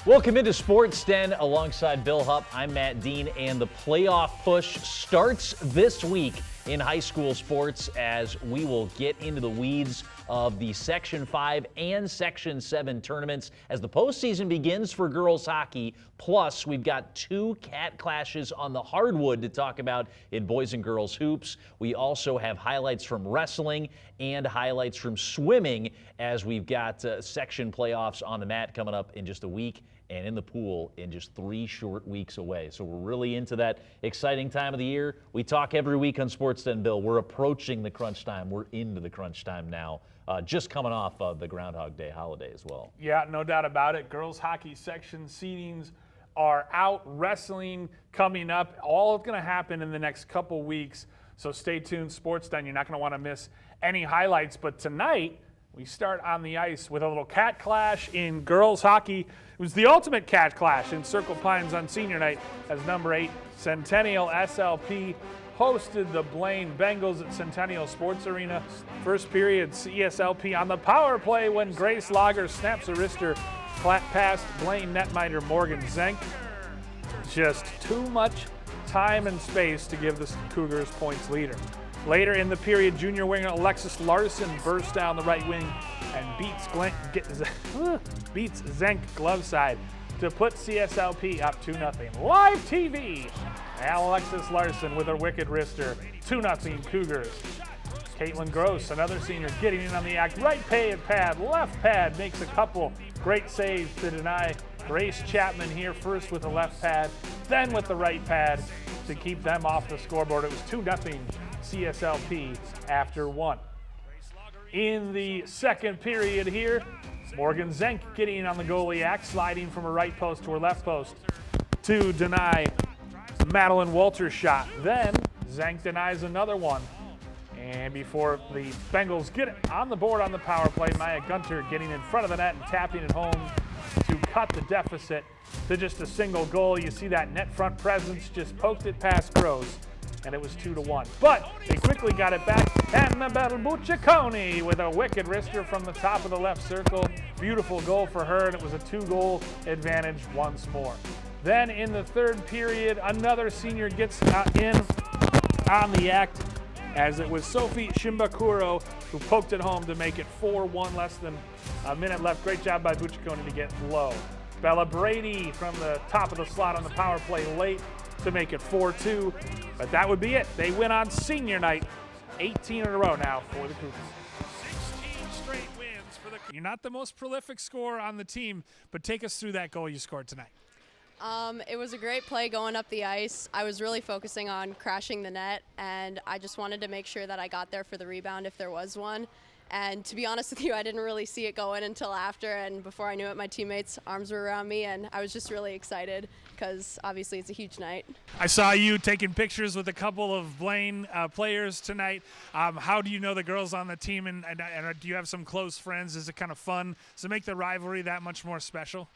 Welcome into Sports Den alongside Bill Hupp. I'm Matt Dean, and the playoff push starts this week in high school sports as we will get into the weeds of the Section 5 and Section 7 tournaments as the postseason begins for girls hockey. Plus, we've got two cat clashes on the hardwood to talk about in boys and girls hoops. We also have highlights from wrestling and highlights from swimming as we've got section playoffs on the mat coming up in just a week and in the pool in just 3 short weeks away. So we're really into that exciting time of the year. We talk every week on Sports Den, Bill. We're approaching the crunch time. We're into the crunch time now, just coming off of the Groundhog Day holiday as well. Yeah, no doubt about it. Girls hockey section seedings are out. Wrestling coming up. All going to happen in the next couple weeks. So stay tuned, Sports Den. You're not going to want to miss any highlights. But tonight, we start on the ice with a little cat clash in girls hockey. It was the ultimate cat clash in Circle Pines on senior night as number 8 Centennial SLP hosted the Blaine Bengals at Centennial Sports Arena. First period, CSLP on the power play when Grace Lager snaps a wrister past Blaine netminder Morgan Zenk. Just too much time and space to give the Cougars points leader. Later in the period, junior winger Alexis Larson burst down the right wing and beats Zenk glove side to put CSLP up 2-0. Live TV, Alexis Larson with a wicked wrister, 2-0 Cougars. Caitlin Gross, another senior, getting in on the act. Right pad, left pad, makes a couple great saves to deny Grace Chapman here first with the left pad, then with the right pad to keep them off the scoreboard. It was 2-0 CSLP after 1. In the second period here, Morgan Zenk getting in on the goalie act, sliding from her right post to her left post to deny Madeline Walter's shot. Then Zenk denies another one. And before the Bengals get it on the board on the power play, Maya Gunter getting in front of the net and tapping it home to cut the deficit to just a single goal. You see that net front presence, just poked it past Gross, and it was 2-1. But they quickly got it back. Annabelle Bucciaconi with a wicked wrister from the top of the left circle. Beautiful goal for her, and it was a 2-goal advantage once more. Then in the third period, another senior gets in on the act, as it was Sophie Shimbakuro who poked it home to make it 4-1, less than a minute left. Great job by Bucciaconi to get low. Bella Brady from the top of the slot on the power play late to make it 4-2. But that would be it. They win on senior night, 18 in a row now for the Cougars. 16 straight wins for the Cougars. You're not the most prolific scorer on the team, but take us through that goal you scored tonight. It was a great play going up the ice. I was really focusing on crashing the net, and I just wanted to make sure that I got there for the rebound if there was one. And to be honest with you, I didn't really see it go in until after, and before I knew it, my teammates' arms were around me, and I was just really excited because obviously it's a huge night. I saw you taking pictures with a couple of Blaine players tonight. How do you know the girls on the team, and do you have some close friends? Is it kind of fun? Does it make the rivalry that much more special?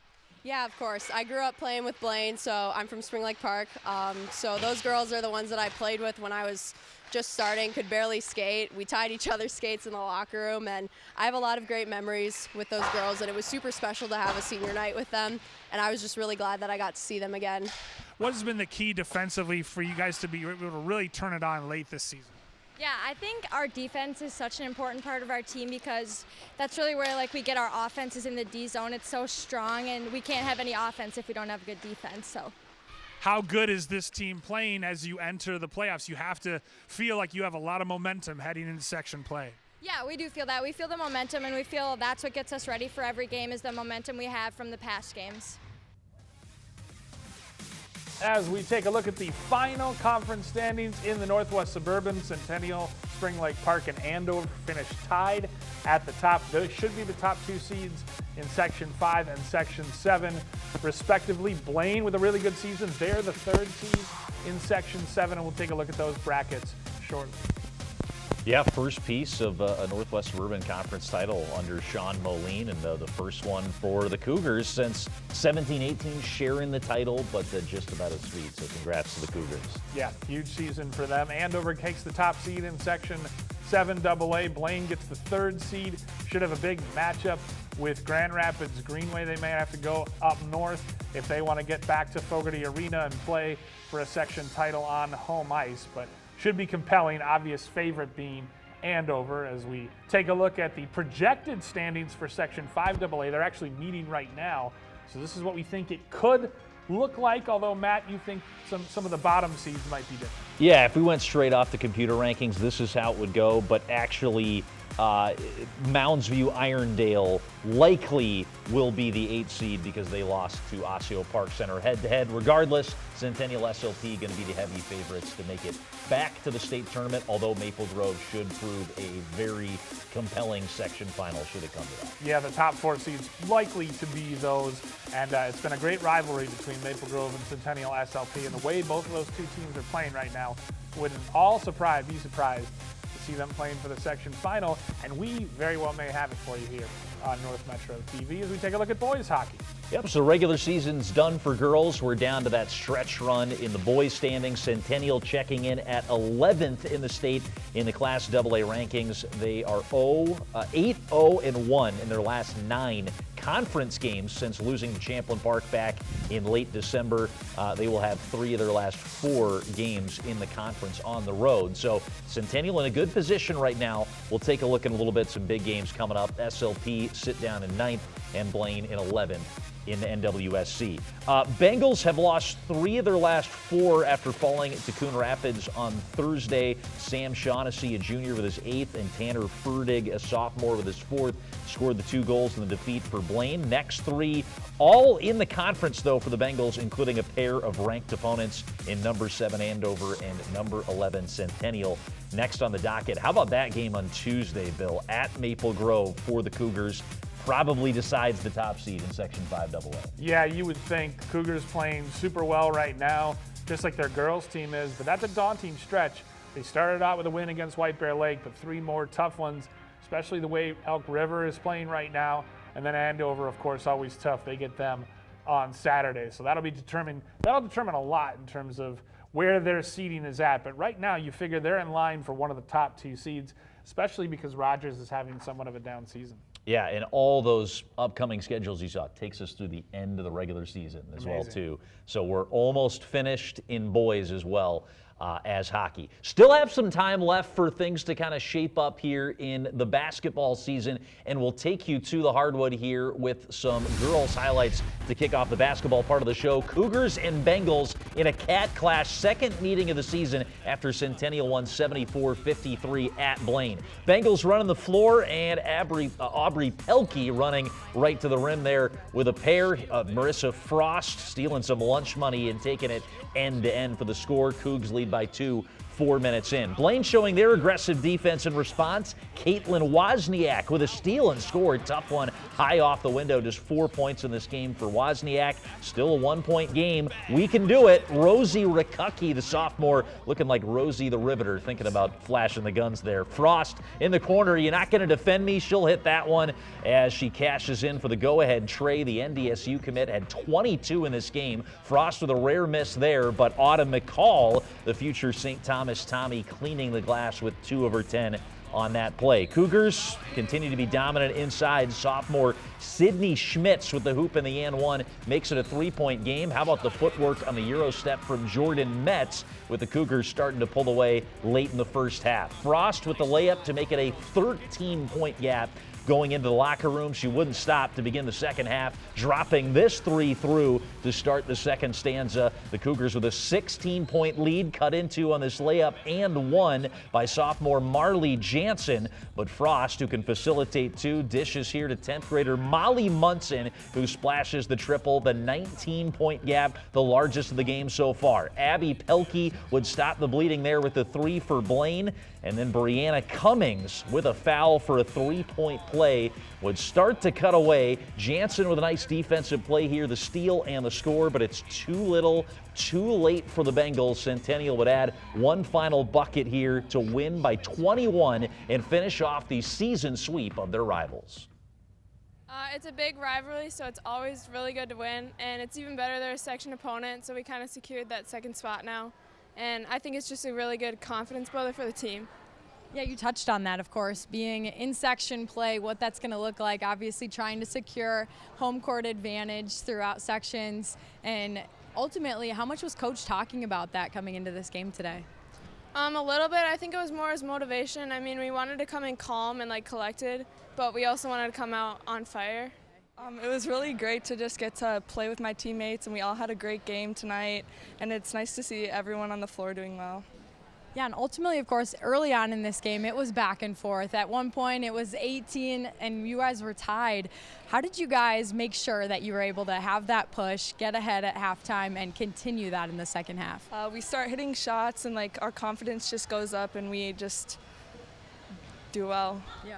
Yeah, of course. I grew up playing with Blaine, so I'm from Spring Lake Park. So those girls are the ones that I played with when I was just starting, could barely skate. We tied each other's skates in the locker room, and I have a lot of great memories with those girls, and it was super special to have a senior night with them, and I was just really glad that I got to see them again. What has been the key defensively for you guys to be able to really turn it on late this season? Yeah, I think our defense is such an important part of our team because that's really where we get our offenses in the D zone. It's so strong, and we can't have any offense if we don't have good defense. So, how good is this team playing as you enter the playoffs? You have to feel like you have a lot of momentum heading into section play. Yeah, we do feel that. We feel the momentum, and we feel that's what gets us ready for every game is the momentum we have from the past games. As we take a look at the final conference standings in the Northwest Suburban, Centennial, Spring Lake Park, and Andover finished tied at the top. Those should be the top 2 seeds in Section 5 and Section 7, respectively. Blaine with a really good season. They're the 3rd seed in Section 7, and we'll take a look at those brackets shortly. Yeah, first piece of a Northwest Suburban Conference title under Sean Moline, and the first one for the Cougars since 17-18, sharing the title, but just about as sweet. So congrats to the Cougars. Yeah, huge season for them. Andover takes the top seed in Section 7 AA. Blaine gets the 3rd seed. Should have a big matchup with Grand Rapids Greenway. They may have to go up north if they want to get back to Fogarty Arena and play for a section title on home ice, but should be compelling. Obvious favorite being Andover. As we take a look at the projected standings for Section 5AA, they're actually meeting right now, so this is what we think it could look like, although Matt, you think some of the bottom seeds might be different. Yeah, if we went straight off the computer rankings, this is how it would go, but actually Mounds View Irondale likely will be the 8th seed because they lost to Osseo Park Center head-to-head. Regardless, Centennial SLP going to be the heavy favorites to make it back to the state tournament, although Maple Grove should prove a very compelling section final should it come to that. Yeah, the top 4 seeds likely to be those, and it's been a great rivalry between Maple Grove and Centennial SLP, and the way both of those two teams are playing right now would all be surprised to see them playing for the section final, and we very well may have it for you here on North Metro TV as we take a look at boys hockey. Yep, so regular season's done for girls. We're down to that stretch run in the boys standings. Centennial checking in at 11th in the state in the Class AA rankings. They are 8-0-1 in their last 9 conference games since losing to Champlain Park back in late December. They will have 3 of their last 4 games in the conference on the road. So Centennial in a good position right now. We'll take a look in a little bit, some big games coming up. SLP sit down in 9th and Blaine in 11th in the NWSC. Bengals have lost 3 of their last 4 after falling to Coon Rapids on Thursday. Sam Shaughnessy, a junior, with his 8th, and Tanner Ferdig, a sophomore, with his 4th, scored the 2 goals in the defeat for Blaine. Next 3, all in the conference, though, for the Bengals, including a pair of ranked opponents in number 7 Andover and number 11 Centennial. Next on the docket, how about that game on Tuesday, Bill, at Maple Grove for the Cougars? Probably decides the top seed in Section 5AA. Yeah, you would think. Cougars playing super well right now, just like their girls team is, but that's a daunting stretch. They started out with a win against White Bear Lake, but 3 more tough ones, especially the way Elk River is playing right now. And then Andover, of course, always tough. They get them on Saturday. So that'll determine a lot in terms of where their seeding is at. But right now, you figure they're in line for one of the top 2 seeds, especially because Rogers is having somewhat of a down season. Yeah, and all those upcoming schedules you saw takes us through the end of the regular season as well, too. So we're almost finished in boys as well as hockey. Still have some time left for things to kind of shape up here in the basketball season, and we'll take you to the hardwood here with some girls highlights to kick off the basketball part of the show. Cougars and Bengals in a Cat Clash, second meeting of the season after Centennial won 74-53 at Blaine. Bengals running the floor, and Aubrey Pelkey running right to the rim there with a pair of Marissa Frost stealing some lunch money and taking it end-to-end for the score. Cougs lead by 2 4 minutes in. Blaine showing their aggressive defense in response. Caitlin Wozniak with a steal and score. Tough one high off the window. Just 4 points in this game for Wozniak. Still a 1-point game. We can do it. Rosie Rikucki, the sophomore, looking like Rosie the Riveter, thinking about flashing the guns there. Frost in the corner. You're not going to defend me. She'll hit that one as she cashes in for the go-ahead tray. The NDSU commit had 22 in this game. Frost with a rare miss there, but Autumn McCall, the future St. Thomas Tommy, cleaning the glass with 2 of her 10 on that play. Cougars continue to be dominant inside. Sophomore Sydney Schmitz with the hoop in the and 1 makes it a 3-point game. How about the footwork on the Euro step from Jordan Metz, with the Cougars starting to pull away late in the first half. Frost with the layup to make it a 13-point gap. Going into the locker room, she wouldn't stop to begin the second half, dropping this 3 through to start the second stanza. The Cougars with a 16-point lead, cut into on this layup and 1 by sophomore Marley Jansen. But Frost, who can facilitate 2, dishes here to 10th grader Molly Munson, who splashes the triple, the 19-point gap, the largest of the game so far. Abby Pelkey would stop the bleeding there with the 3 for Blaine. And then Brianna Cummings with a foul for a 3-point play would start to cut away. Jansen with a nice defensive play here, the steal and the score, but it's too little, too late for the Bengals. Centennial would add 1 final bucket here to win by 21 and finish off the season sweep of their rivals. It's a big rivalry, so it's always really good to win, and it's even better they're a section opponent, so we kind of secured that second spot now. And I think it's just a really good confidence builder for the team. Yeah, you touched on that, of course, being in section play, what that's going to look like, obviously trying to secure home court advantage throughout sections. And ultimately, how much was Coach talking about that coming into this game today? A little bit. I think it was more as motivation. I mean, we wanted to come in calm and collected, but we also wanted to come out on fire. It was really great to just get to play with my teammates, and we all had a great game tonight, and it's nice to see everyone on the floor doing well. Yeah, and ultimately, of course, early on in this game, it was back and forth. At one point, it was 18, and you guys were tied. How did you guys make sure that you were able to have that push, get ahead at halftime, and continue that in the second half? We start hitting shots, and our confidence just goes up, and we just do well. Yeah.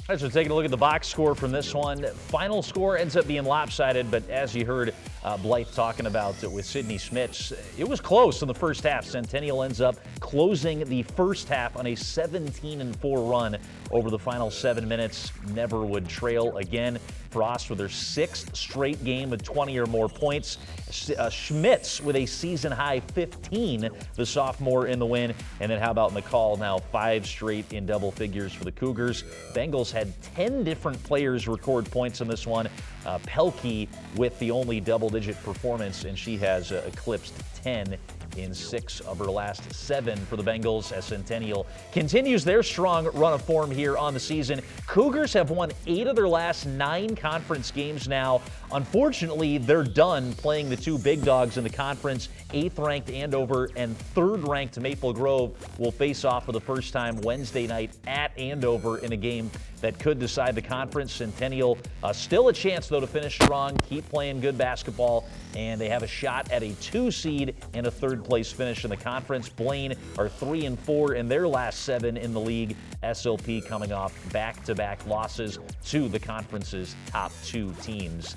All right, so taking a look at the box score from this one. Final score ends up being lopsided, but as you heard Blythe talking about with Sydney Smits, it was close in the first half. Centennial ends up closing the first half on a 17-4 run over the final 7 minutes. Never would trail again. Frost with their 6th straight game with 20 or more points. Schmitz with a season-high 15, the sophomore in the win. And then how about McCall, now 5 straight in double figures for the Cougars. Bengals had 10 different players record points in this one. Pelkey with the only double-digit performance, and she has eclipsed 10 in 6 of her last 7 for the Bengals as Centennial continues their strong run of form here on the season. Cougars have won 8 of their last 9 conference games now. Unfortunately, they're done playing the 2 big dogs in the conference. 8th-ranked Andover and 3rd-ranked Maple Grove will face off for the first time Wednesday night at Andover in a game that could decide the conference. Centennial still a chance, though, to finish strong, keep playing good basketball, and they have a shot at a 2 seed and a 3rd-place finish in the conference. Blaine are 3-4 in their last 7 in the league. SLP coming off back-to-back losses to the conference's top 2 teams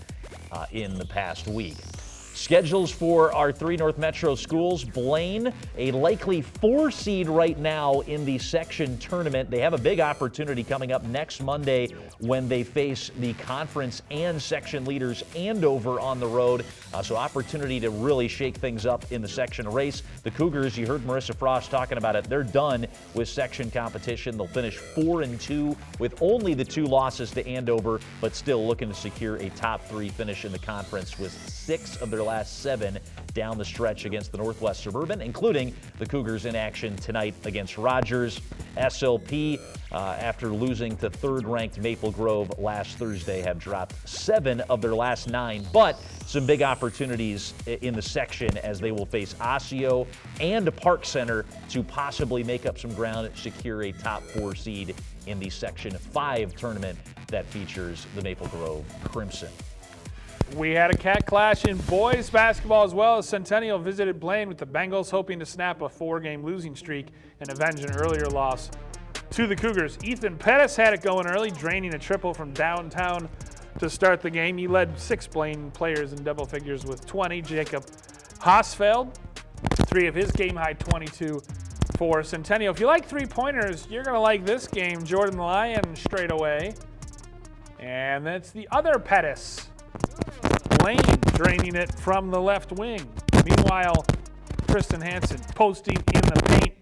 in the past week. Schedules for our 3 North Metro schools. Blaine, a likely 4 seed right now in the section tournament. They have a big opportunity coming up next Monday when they face the conference and section leaders Andover on the road. So opportunity to really shake things up in the section race. The Cougars, you heard Marissa Frost talking about it, they're done with section competition. They'll finish 4-2 with only the 2 losses to Andover, but still looking to secure a top 3 finish in the conference with 6 of their last 7 down the stretch against the Northwest Suburban, including the Cougars in action tonight against Rogers. SLP, after losing to 3rd-ranked Maple Grove last Thursday, have dropped 7 of their last 9, but some big opportunities in the section as they will face Osseo and Park Center to possibly make up some ground and secure a top 4 seed in the Section 5 tournament that features the Maple Grove Crimson. We had a cat clash in boys basketball as well as Centennial visited Blaine with the Bengals hoping to snap a 4-game losing streak and avenge an earlier loss to the Cougars. Ethan Pettis had it going early, draining a triple from downtown to start the game. He led 6 Blaine players in double figures with 20. Jacob Hosfeld, 3 of his game-high 22 for Centennial. If you like 3-pointers, you're going to like this game. Jordan Lyon straight away. And that's the other Pettis. Blaine draining it from the left wing. Meanwhile, Kristen Hansen posting in the paint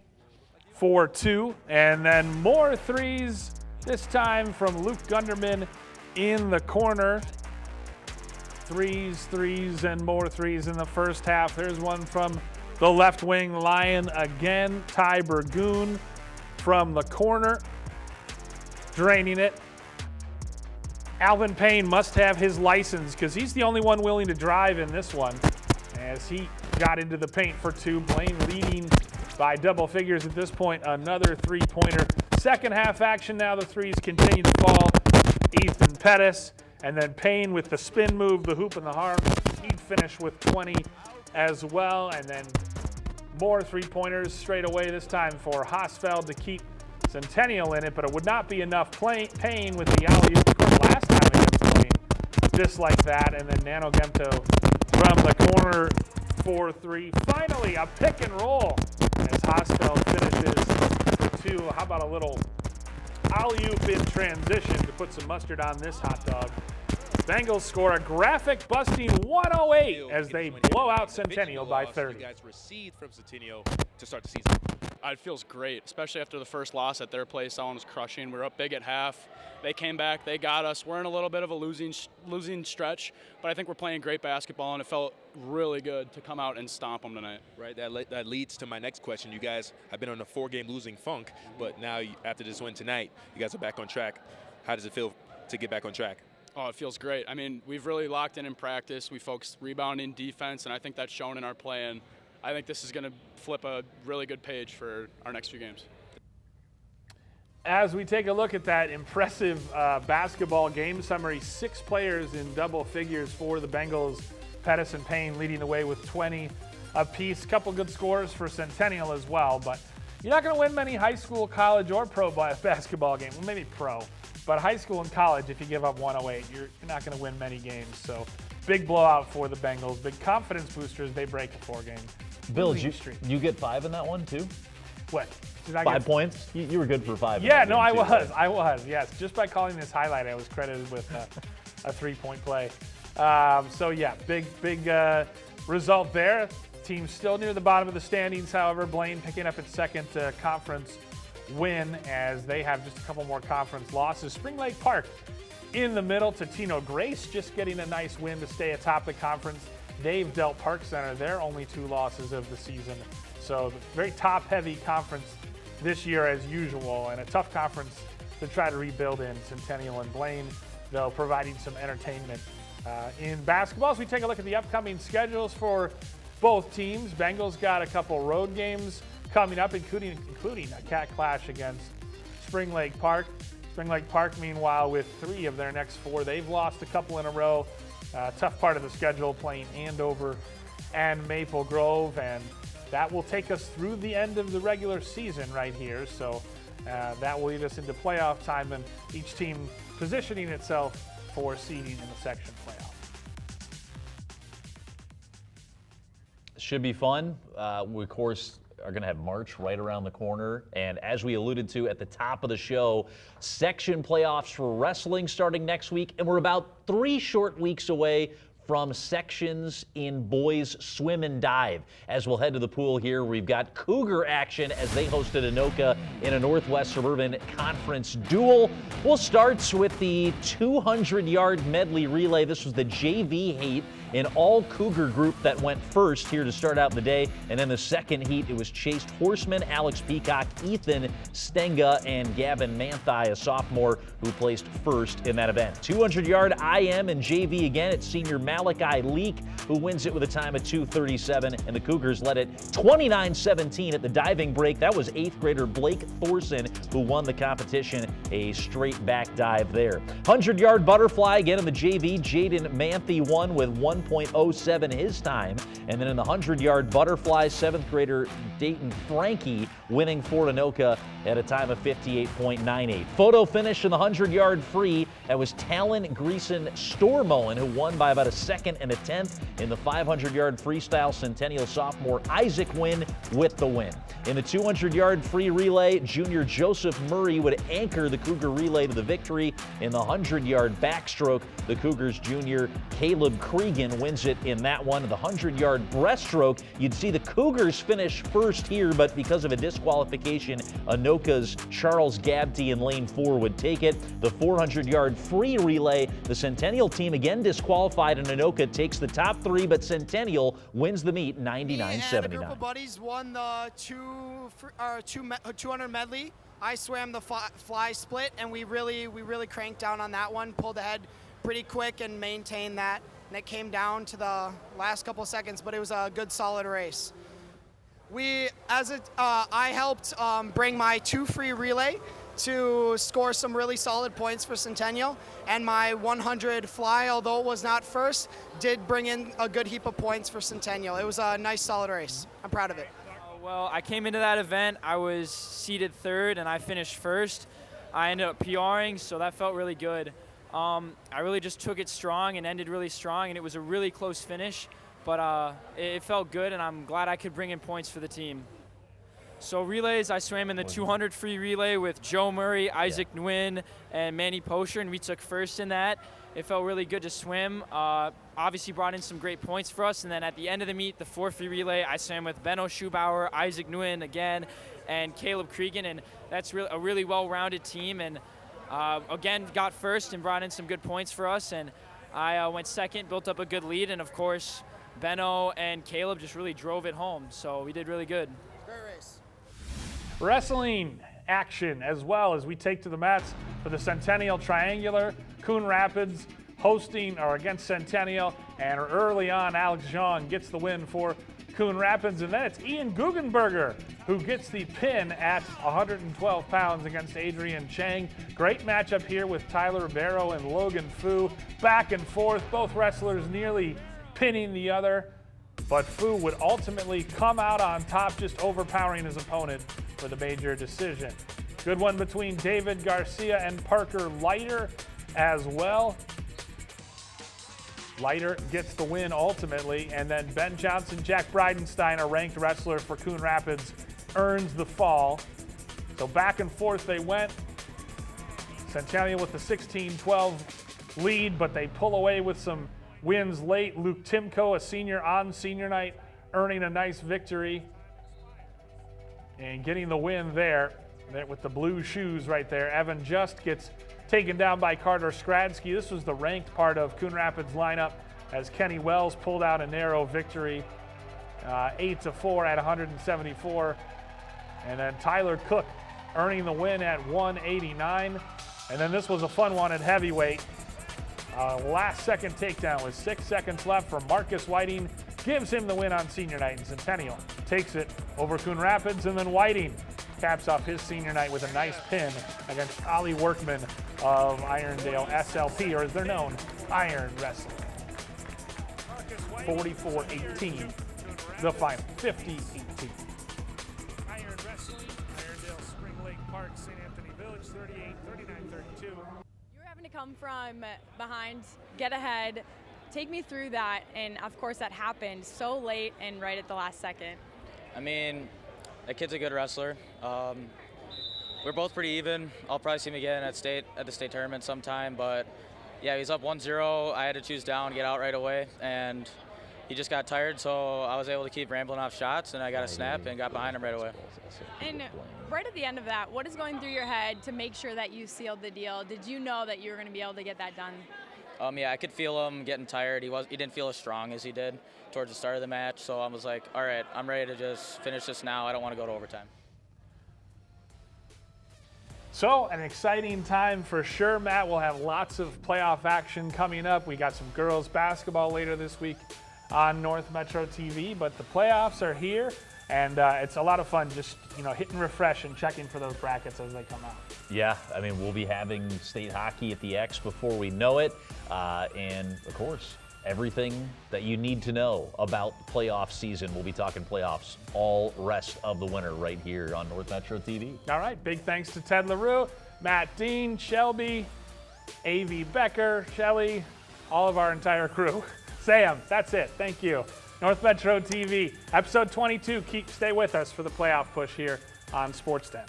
for 2. And then more 3s, this time from Luke Gunderman in the corner. 3s, and more 3s in the first half. There's one from the left wing, Lyon again. Ty Burgoon from the corner, draining it. Alvin Payne must have his license because he's the only one willing to drive in this one as he got into the paint for 2. Blaine leading by double figures at this point. Another 3-pointer. Second half action now. The 3s continue to fall. Ethan Pettis and then Payne with the spin move, the hoop and the harm. He'd finish with 20 as well. And then more 3-pointers straight away, this time for Hosfeld to keep Centennial in it, but it would not be enough. Payne with the alley-oop. Of course, last time against Blaine, just like that. And then Nano Gemto from the corner for 3. Finally, a pick and roll as Hosfeld finishes for 2. How about a little alley-oop in transition to put some mustard on this hot dog? Bengals score a graphic busting 108 as they blow out Centennial by 30. Guys recede from Centennial to start the season. It feels great, especially after the first loss at their place. That one was crushing. We were up big at half. They came back. They got us. We're in a little bit of a losing stretch, but I think we're playing great basketball, and it felt really good to come out and stomp them tonight. Right. That leads to my next question. You guys have been on a 4-game losing funk, but now after this win tonight, you guys are back on track. How does it feel to get back on track? Oh, it feels great. I mean, we've really locked in practice. We focused rebounding, defense, and I think that's shown in our play. And I think this is going to flip a really good page for our next few games. As we take a look at that impressive basketball game summary, 6 players in double figures for the Bengals. Pettis and Payne leading the way with 20 apiece. Couple good scores for Centennial as well, but you're not going to win many high school, college, or pro basketball games. Well, maybe pro, but high school and college, if you give up 108, you're not going to win many games. So big blowout for the Bengals. Big confidence booster as they break a 4-game Bill, losing did streak. you get 5 in that one too? What? Did I 5 get points? You were good for 5. Yeah, in that no, I game, too, was. right? I was, yes. Just by calling this highlight, I was credited with a 3-point play. So, yeah, big result there. Team still near the bottom of the standings, however. Blaine picking up its second conference win as they have just a couple more conference losses. Spring Lake Park in the middle. Totino Grace just getting a nice win to stay atop the conference. They've dealt Park Center their only 2 losses of the season. So very top-heavy conference this year as usual, and a tough conference to try to rebuild in. Centennial and Blaine, though, providing some entertainment in basketball. As we take a look at the upcoming schedules for both teams, Bengals got a couple road games coming up, including a cat clash against Spring Lake Park. Spring Lake Park, meanwhile, with 3 of their next 4, they've lost a couple in a row. Tough part of the schedule, playing Andover and Maple Grove, and that will take us through the end of the regular season right here. So that will lead us into playoff time, and each team positioning itself for seeding in the section playoff. Should be fun. We, of course, are going to have March right around the corner. And as we alluded to at the top of the show, section playoffs for wrestling starting next week. And we're about 3 short weeks away from sections in boys swim and dive. As we'll head to the pool here, we've got Cougar action as they hosted Anoka in a Northwest Suburban Conference duel. We'll start with the 200-yard medley relay. This was the JV heat, an all Cougar group that went first here to start out the day. And then the second heat, it was Chase Horseman, Alex Peacock, Ethan Stenga, and Gavin Manthai, a sophomore, who placed first in that event. 200-yard IM and JV again. It's senior Malachi Leak who wins it with a time of 2:37, and the Cougars led it 29-17 at the diving break. That was 8th grader Blake Thorson who won the competition, a straight back dive there. 100-yard butterfly again in the JV. Jaden Manthe won with 1.07 his time, and then in the 100-yard butterfly, 7th grader Dayton Frankie winning for Anoka at a time of 58.98. Photo finish in the 100-yard free. That was Talon Greason Stormoen who won by about a 2nd and a 10th. In the 500-yard freestyle, Centennial sophomore Isaac Wynn with the win. In the 200-yard free relay, junior Joseph Murray would anchor the Cougar relay to the victory. In the 100-yard backstroke, the Cougars junior Caleb Cregan wins it in that one. The 100-yard breaststroke, you'd see the Cougars finish first here, but because of a disqualification, Anoka's Charles Gabty in lane 4 would take it. The 400-yard free relay, the Centennial team again disqualified, and Anoka takes the top 3, but Centennial wins the meet 99-79. A group of buddies won the 200 medley. I swam the fly split, and we really cranked down on that one, pulled ahead pretty quick and maintained that. And it came down to the last couple of seconds, but it was a good, solid race. I helped bring my 2 free relay to score some really solid points for Centennial, and my 100 fly, although it was not first, did bring in a good heap of points for Centennial. It was a nice, solid race. I'm proud of it. Well, I came into that event, I was seated 3rd, and I finished 1st. I ended up PRing, so that felt really good. I really just took it strong and ended really strong, and it was a really close finish, but it felt good, and I'm glad I could bring in points for the team. So relays, I swam in the 200 free relay with Joe Murray, Isaac Nguyen, and Manny Pocher, and we took first in that. It felt really good to swim. Obviously brought in some great points for us. And then at the end of the meet, the 4 free relay, I swam with Benno Schubauer, Isaac Nguyen again, and Caleb Cregan. And that's a really well-rounded team. And again, got first and brought in some good points for us. And I went second, built up a good lead. And of course, Benno and Caleb just really drove it home. So we did really good. Great race. Wrestling action as well as we take to the mats for the Centennial Triangular. Coon Rapids hosting or against Centennial, and early on Alex Jean gets the win for Coon Rapids, and then it's Ian Guggenberger who gets the pin at 112 pounds against Adrian Chang. Great matchup here with Tyler Barrow and Logan Fu. Back and forth, both wrestlers nearly pinning the other, but Fu would ultimately come out on top, just overpowering his opponent for the major decision. Good one between David Garcia and Parker Leiter as well. Leiter gets the win ultimately, and then Ben Johnson, Jack Bridenstine, a ranked wrestler for Coon Rapids, earns the fall. So back and forth they went. Centennial with the 16-12 lead, but they pull away with some wins late. Luke Timko, a senior on senior night, earning a nice victory and getting the win there with the blue shoes right there. Evan Just gets taken down by Carter Skradsky. This was the ranked part of Coon Rapids lineup as Kenny Wells pulled out a narrow victory, 8-4 at 174. And then Tyler Cook earning the win at 189. And then this was a fun one at heavyweight. Last second takedown with 6 seconds left from Marcus Whiting gives him the win on senior night, and Centennial takes it over Coon Rapids. And then Whiting caps off his senior night with a nice pin against Ollie Workman of Irondale SLP, or as they're known, Iron Wrestling. 44-18, the final, 50-18. Iron Wrestling, Irondale Spring Lake Park, St. Anthony Village, 38-39-32. You were having to come from behind, get ahead. Take me through that, and of course that happened so late and right at the last second. I mean, that kid's a good wrestler. We're both pretty even. I'll probably see him again at the state tournament sometime, but yeah, he's up 1-0. I had to choose down, get out right away, and he just got tired, so I was able to keep rambling off shots, and I got a snap and got behind him right away. And right at the end of that, what is going through your head to make sure that you sealed the deal? Did you know that you were going to be able to get that done? Yeah, I could feel him getting tired. He didn't feel as strong as he did towards the start of the match, so I was like, all right, I'm ready to just finish this now. I don't want to go to overtime. So an exciting time for sure, Matt. We'll have lots of playoff action coming up. We got some girls basketball later this week on North Metro TV, but the playoffs are here, and it's a lot of fun just hitting refresh and checking for those brackets as they come out. Yeah, I mean, we'll be having state hockey at the X before we know it, and of course, everything that you need to know about the playoff season. We'll be talking playoffs all rest of the winter right here on North Metro TV. All right, big thanks to Ted LaRue, Matt Dean, Shelby, A.V. Becker, Shelly, all of our entire crew. Sam, that's it. Thank you. North Metro TV, episode 22. Stay with us for the playoff push here on Sports Den.